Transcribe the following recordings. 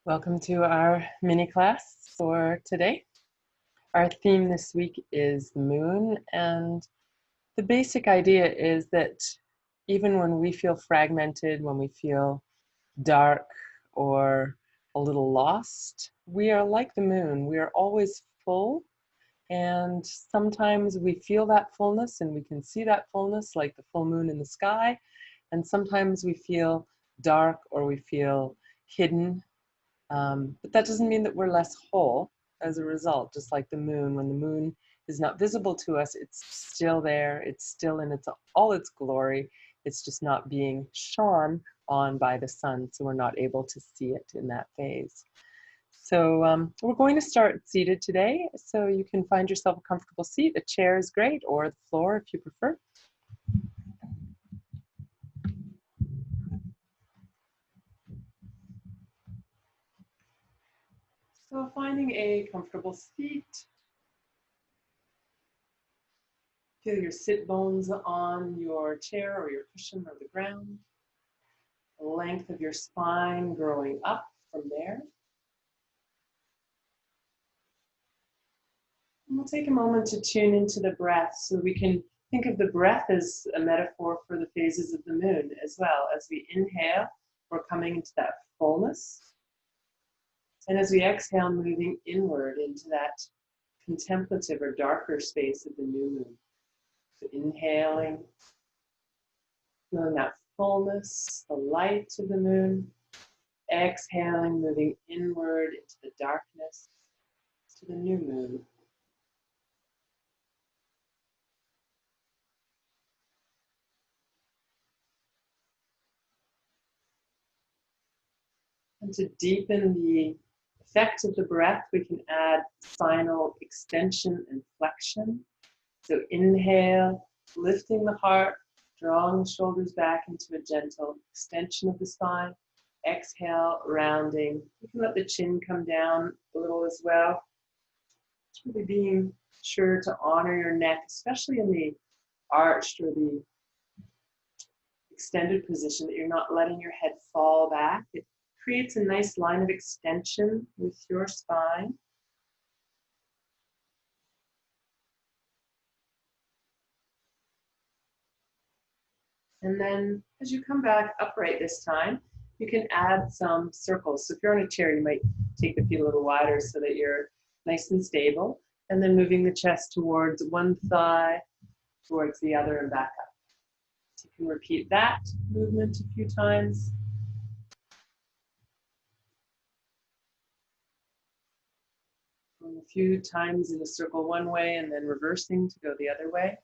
Welcome to our mini class for today. Our theme this week is the moon, and the basic idea is that even when we feel fragmented, when we feel dark or a little lost, we are like the moon. We are always full, and sometimes we feel that fullness and we can see that fullness like the full moon in the sky, and sometimes we feel dark or we feel hidden. But that doesn't mean that we're less whole as a result, just like the moon. When the moon is not visible to us, it's still there. It's still in all its glory. It's just not being shone on by the sun, so we're not able to see it in that phase. So we're going to start seated today, so you can find yourself a comfortable seat. A chair is great, or the floor if you prefer. So finding a comfortable seat. Feel your sit bones on your chair or your cushion or the ground. The length of your spine growing up from there. And we'll take a moment to tune into the breath, so we can think of the breath as a metaphor for the phases of the moon as well. As we inhale, we're coming into that fullness. And as we exhale, moving inward into that contemplative or darker space of the new moon. So inhaling, feeling that fullness, the light of the moon. Exhaling, moving inward into the darkness, to the new moon. And to deepen the effect of the breath, we can add spinal extension and flexion. So inhale, lifting the heart, drawing the shoulders back into a gentle extension of the spine. Exhale, rounding. You can let the chin come down a little as well. It's really being sure to honor your neck, especially in the arched or the extended position, that you're not letting your head fall back. It creates a nice line of extension with your spine. And then as you come back upright this time, you can add some circles. So if you're on a chair, you might take the feet a little wider so that you're nice and stable. And then moving the chest towards one thigh, towards the other, and back up. So you can repeat that movement a few times. A few times in a circle one way and then reversing to go the other way.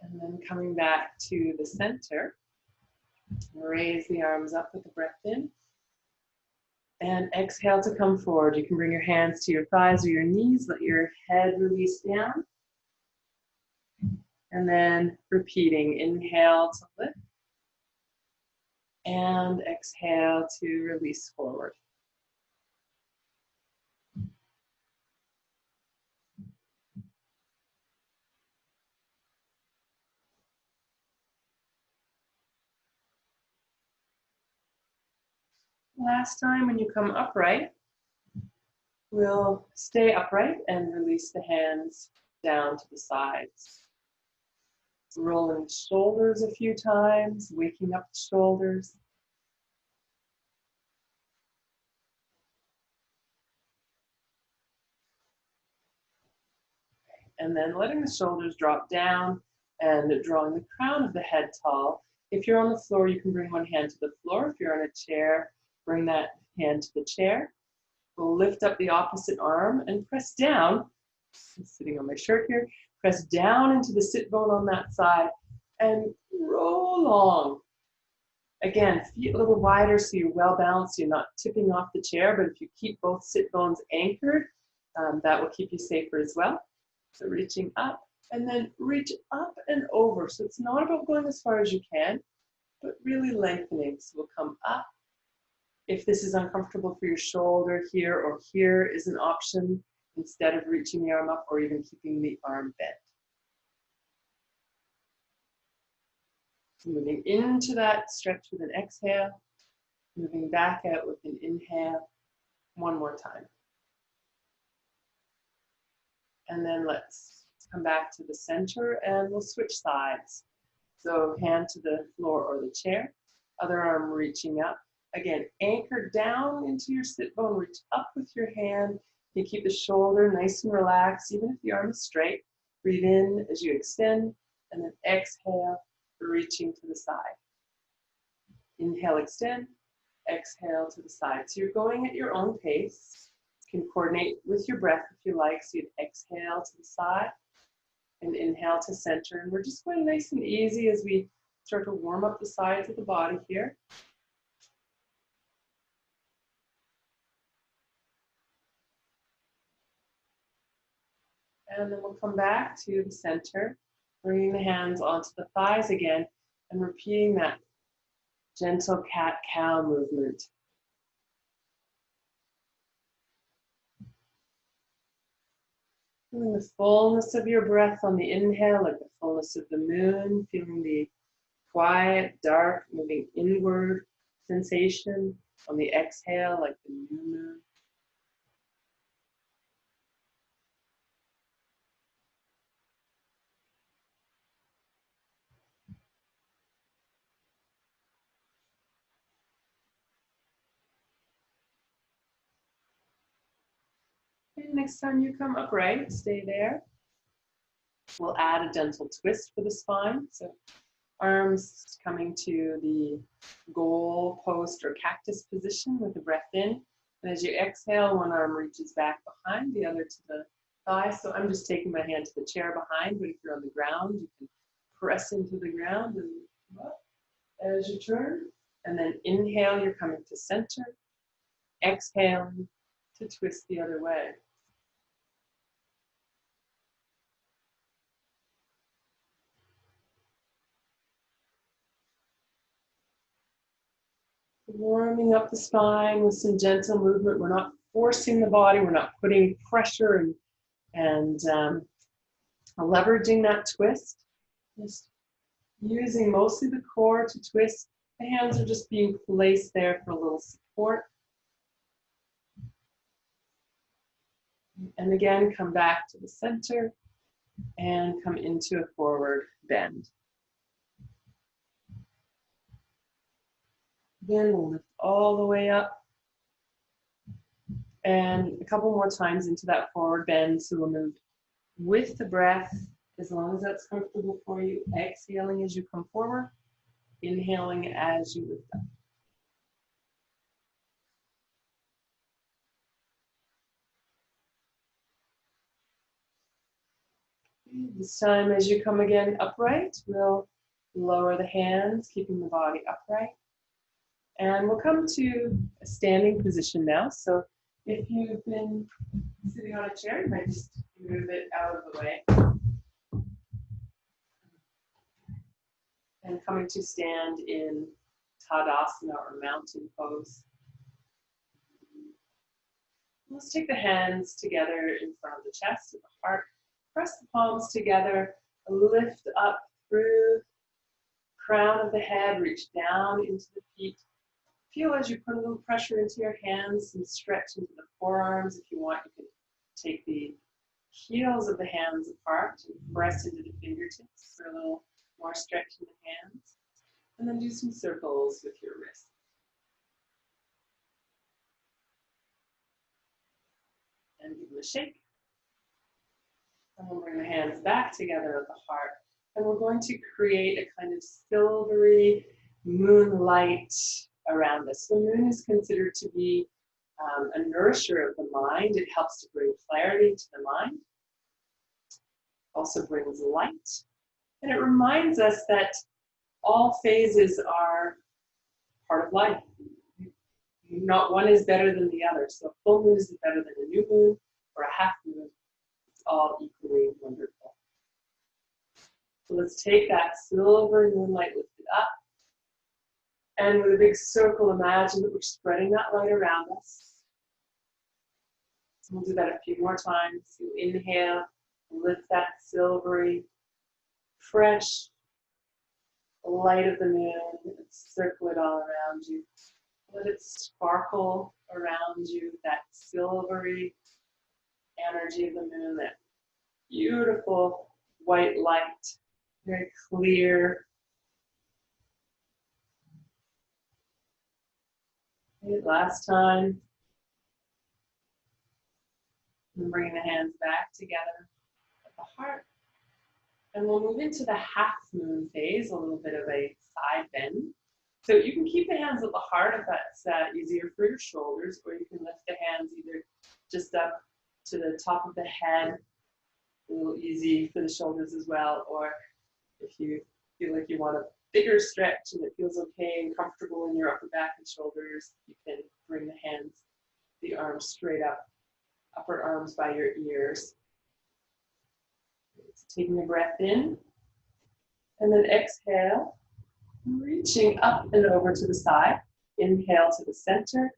And then coming back to the center, raise the arms up with the breath in. And exhale to come forward. You can bring your hands to your thighs or your knees, let your head release down. And then repeating, inhale to lift. And exhale to release forward. Last time, when you come upright, we'll stay upright and release the hands down to the sides. Rolling the shoulders a few times, waking up the shoulders. And then letting the shoulders drop down and drawing the crown of the head tall. If you're on the floor, you can bring one hand to the floor. If you're on a chair, bring that hand to the chair. We'll lift up the opposite arm and press down. I'm sitting on my shirt here. Press down into the sit bone on that side and roll long. Again, feet a little wider so you're well balanced, you're not tipping off the chair, but if you keep both sit bones anchored, that will keep you safer as well. So reaching up and then reach up and over. So it's not about going as far as you can, but really lengthening. So we'll come up. If this is uncomfortable for your shoulder, here or here is an option. instead of reaching the arm up or even keeping the arm bent. So moving into that stretch with an exhale, moving back out with an inhale. One more time. And then let's come back to the center and we'll switch sides. So hand to the floor or the chair, other arm reaching up. Again, anchor down into your sit bone, reach up with your hand. You keep the shoulder nice and relaxed, even if the arm is straight. Breathe in as you extend, and then exhale, reaching to the side. Inhale, extend, exhale to the side. So you're going at your own pace. You can coordinate with your breath if you like. So you'd exhale to the side and inhale to center. And we're just going nice and easy as we start to warm up the sides of the body here. And then we'll come back to the center, bringing the hands onto the thighs again and repeating that gentle cat-cow movement. Feeling the fullness of your breath on the inhale, like the fullness of the moon, feeling the quiet, dark, moving inward sensation on the exhale, like the new moon. And next time you come upright, stay there. We'll add a gentle twist for the spine. So arms coming to the goal post or cactus position with the breath in. And as you exhale, one arm reaches back behind, the other to the thigh. So I'm just taking my hand to the chair behind, but if you're on the ground, you can press into the ground and come up as you turn. And then inhale, you're coming to center. Exhaling to twist the other way. Warming up the spine with some gentle movement. We're not forcing the body. We're not putting pressure and leveraging that twist. Just using mostly the core to twist. The hands are just being placed there for a little support. And again, come back to the center and come into a forward bend. Again, we'll lift all the way up. And a couple more times into that forward bend. So we'll move with the breath, as long as that's comfortable for you. Exhaling as you come forward. Inhaling as you lift up. This time, as you come again upright, we'll lower the hands, keeping the body upright. And we'll come to a standing position now. So if you've been sitting on a chair, you might just move it out of the way. And coming to stand in Tadasana or mountain pose. Let's take the hands together in front of the chest and the heart. Press the palms together, lift up through crown of the head, reach down into the feet. Feel as you put a little pressure into your hands and stretch into the forearms. If you want, you can take the heels of the hands apart and press into the fingertips for a little more stretch in the hands. And then do some circles with your wrists. And give them a shake. And we'll bring the hands back together at the heart. And we're going to create a kind of silvery moonlight around us. The moon is considered to be a nourisher of the mind. It helps to bring clarity to the mind. Also brings light. And it reminds us that all phases are part of life. Not one is better than the other. So a full moon is better than a new moon or a half moon. It's all equally wonderful. So let's take that silver moonlight lifted up. And with a big circle, imagine that we're spreading that light around us. So we'll do that a few more times. You inhale, lift that silvery, fresh light of the moon, and circle it all around you. Let it sparkle around you, that silvery energy of the moon, that beautiful white light, very clear. Okay, last time. And bring the hands back together at the heart. And we'll move into the half moon phase, a little bit of a side bend. So you can keep the hands at the heart if that's easier for your shoulders, or you can lift the hands either just up to the top of the head, a little easy for the shoulders as well, or if you feel like you want a bigger stretch and it feels okay and comfortable in your upper back and shoulders, you can bring the hands, the arms straight up, upper arms by your ears. So taking a breath in, and then exhale, reaching up and over to the side. Inhale to the center,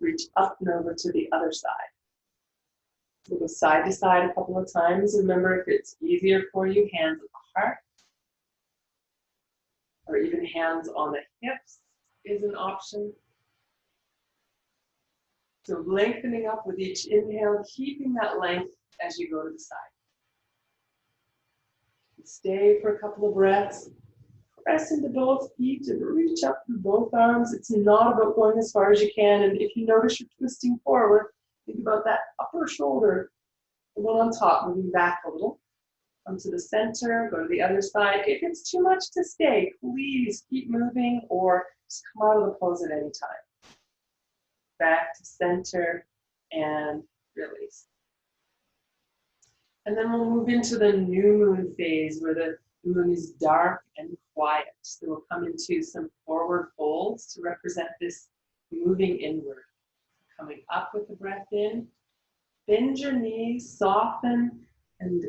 reach up and over to the other side. We'll go side to side a couple of times. Remember, if it's easier for you, hands at the heart, or even hands on the hips is an option. So lengthening up with each inhale, keeping that length as you go to the side. Stay for a couple of breaths. Press into both feet and reach up through both arms. It's not about going as far as you can. And if you notice you're twisting forward, think about that upper shoulder, the one on top, moving back a little. Come to the center, go to the other side. If it's too much to stay, please keep moving or just come out of the pose at any time. Back to center and release. And then we'll move into the new moon phase where the moon is dark and quiet. So we'll come into some forward folds to represent this moving inward. Coming up with the breath in, bend your knees, soften and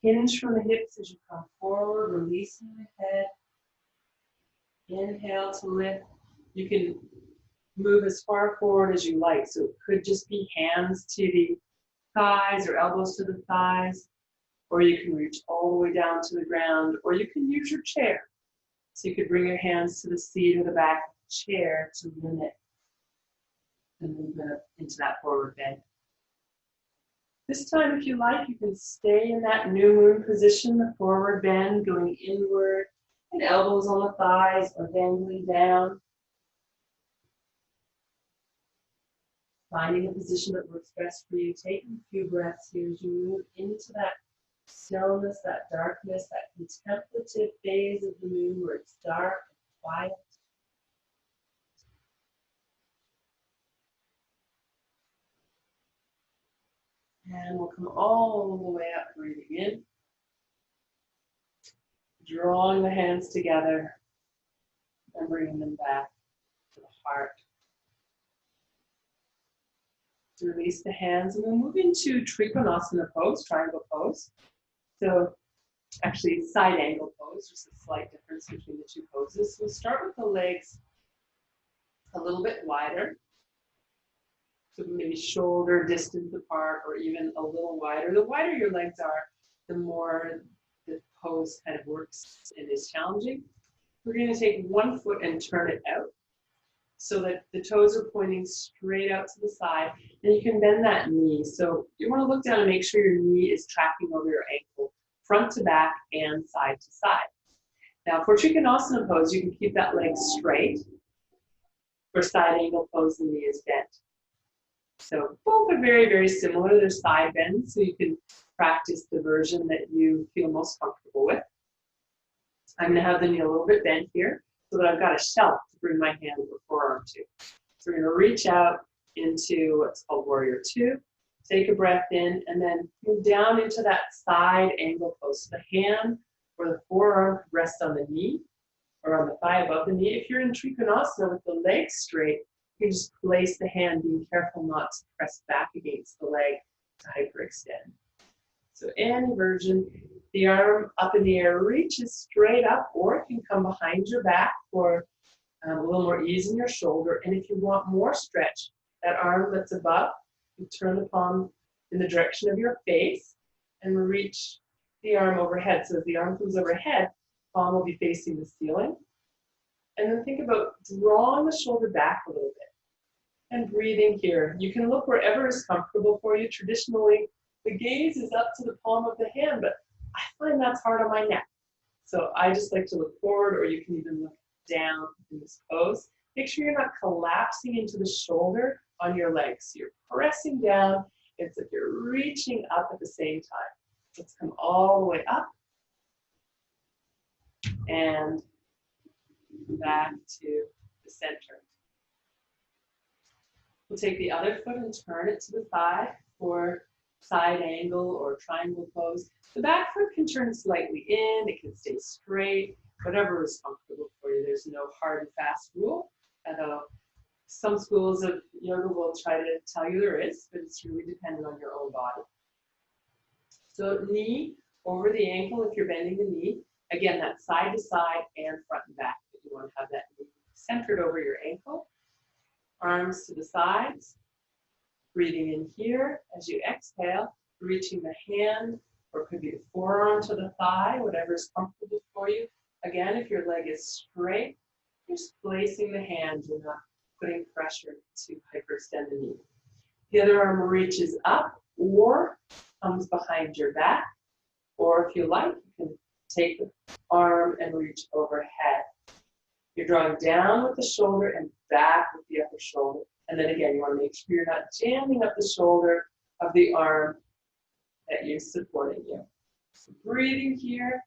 hinge from the hips as you come forward, releasing the head. Inhale to lift. You can move as far forward as you like. So it could just be hands to the thighs or elbows to the thighs, or you can reach all the way down to the ground, or you can use your chair. So you could bring your hands to the seat or the back of the chair to limit the movement into that forward bend. This time, if you like, you can stay in that new moon position, the forward bend, going inward, and elbows on the thighs or dangling down. Finding a position that works best for you. Taking a few breaths here as you move into that stillness, that darkness, that contemplative phase of the moon where it's dark and quiet. And we'll come all the way up, breathing in. Drawing the hands together and bringing them back to the heart. To release the hands, and we'll move into Trikonasana pose, triangle pose. So actually side angle pose, just a slight difference between the two poses. So we'll start with the legs a little bit wider. So maybe shoulder distance apart or even a little wider. The wider your legs are, the more the pose kind of works and is challenging. We're going to take one foot and turn it out so that the toes are pointing straight out to the side, and you can bend that knee. So you want to look down and make sure your knee is tracking over your ankle, front to back and side to side. Now for Trikonasana pose, you can keep that leg straight. For side angle pose, the knee is bent. So both are very, very similar. They're side bends, so you can practice the version that you feel most comfortable with. I'm going to have the knee a little bit bent here so that I've got a shelf to bring my hand or forearm to. So we're going to reach out into what's called Warrior Two. Take a breath in and then move down into that side angle pose. So the hand or the forearm rests on the knee or on the thigh above the knee. If you're in Trikonasana with the legs straight, you can just place the hand, being careful not to press back against the leg to hyperextend. So any version, the arm up in the air reaches straight up, or it can come behind your back for a little more ease in your shoulder. And if you want more stretch, that arm that's above You turn the palm in the direction of your face and reach the arm overhead. So as the arm comes overhead, palm will be facing the ceiling. And then think about drawing the shoulder back a little bit and breathing here. You can look wherever is comfortable for you. Traditionally, the gaze is up to the palm of the hand, but I find that's hard on my neck. So I just like to look forward, or you can even look down in this pose. Make sure you're not collapsing into the shoulder on your legs. You're pressing down. It's like you're reaching up at the same time. Let's come all the way up and back to the center. We'll take the other foot and turn it to the side for side angle or triangle pose. The back foot can turn slightly in, it can stay straight, whatever is comfortable for you. There's no hard and fast rule, although some schools of yoga will try to tell you there is, but it's really dependent on your own body. So knee over the ankle if you're bending the knee. Again, that's side to side and front and back. But you want to have that knee centered over your ankle. Arms to the sides. Breathing in here as you exhale, reaching the hand, or it could be the forearm to the thigh, whatever is comfortable for you. Again, if your leg is straight, you're just placing the hand. You're not putting pressure to hyperextend the knee. The other arm reaches up or comes behind your back, or if you like, you can take the arm and reach overhead. You're drawing down with the shoulder and back with the upper shoulder. And then again, you want to make sure you're not jamming up the shoulder of the arm that is supporting you. So breathing here.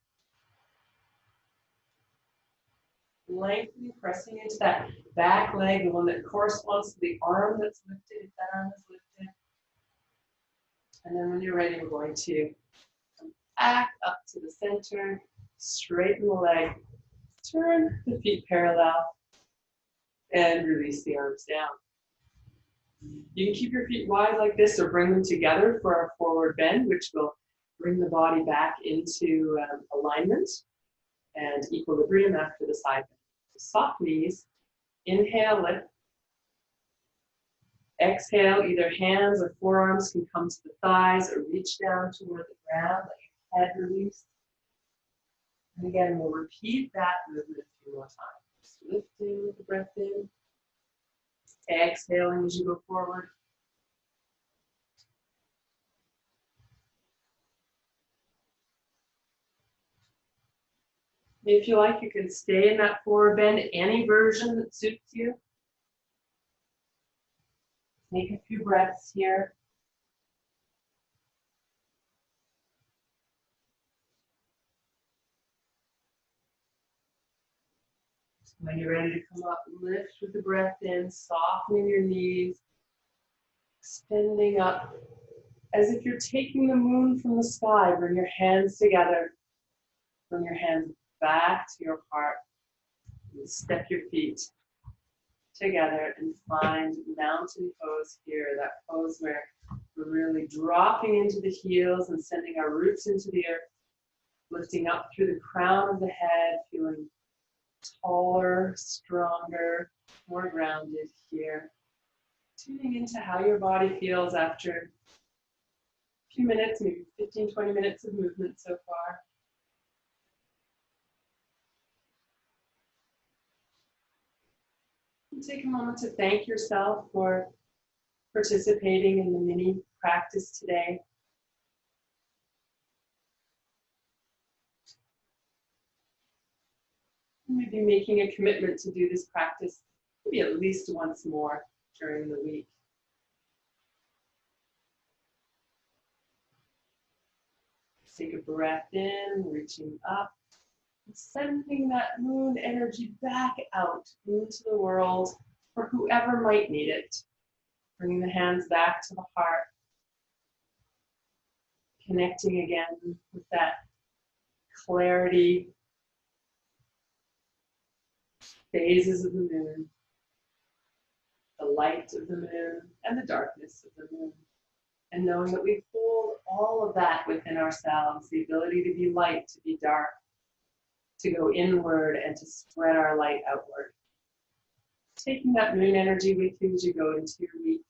Lengthening, pressing into that back leg, the one that corresponds to the arm that's lifted, if that arm is lifted. And then when you're ready, we're going to come back up to the center, straighten the leg, turn the feet parallel, and release the arms down. You can keep your feet wide like this or bring them together for our forward bend, which will bring the body back into alignment and equilibrium after the side bend. So soft knees, inhale, lift. Exhale, either hands or forearms can come to the thighs or reach down toward the ground, let your head release. And again, we'll repeat that movement a few more times. Just lifting with the breath in. Exhaling as you go forward. If you like, you can stay in that forward bend, any version that suits you. Take a few breaths here. When you're ready to come up, lift with the breath in, softening your knees, extending up. As if you're taking the moon from the sky, bring your hands together. Bring your hands back to your heart. And step your feet together and find mountain pose here. That pose where we're really dropping into the heels and sending our roots into the earth. Lifting up through the crown of the head, feeling taller, stronger, more grounded here. Tuning into how your body feels after a few minutes, maybe 15, 20 minutes of movement so far. And take a moment to thank yourself for participating in the mini practice today. Maybe making a commitment to do this practice maybe at least once more during the week. Take a breath in, reaching up, and sending that moon energy back out into the world for whoever might need it. Bringing the hands back to the heart. Connecting again with that clarity, phases of the moon, the light of the moon, and the darkness of the moon. And knowing that we hold all of that within ourselves, the ability to be light, to be dark, to go inward and to spread our light outward. Taking that moon energy with you as you go into your week.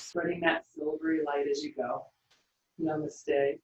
spreading that silvery light as you go. Namaste.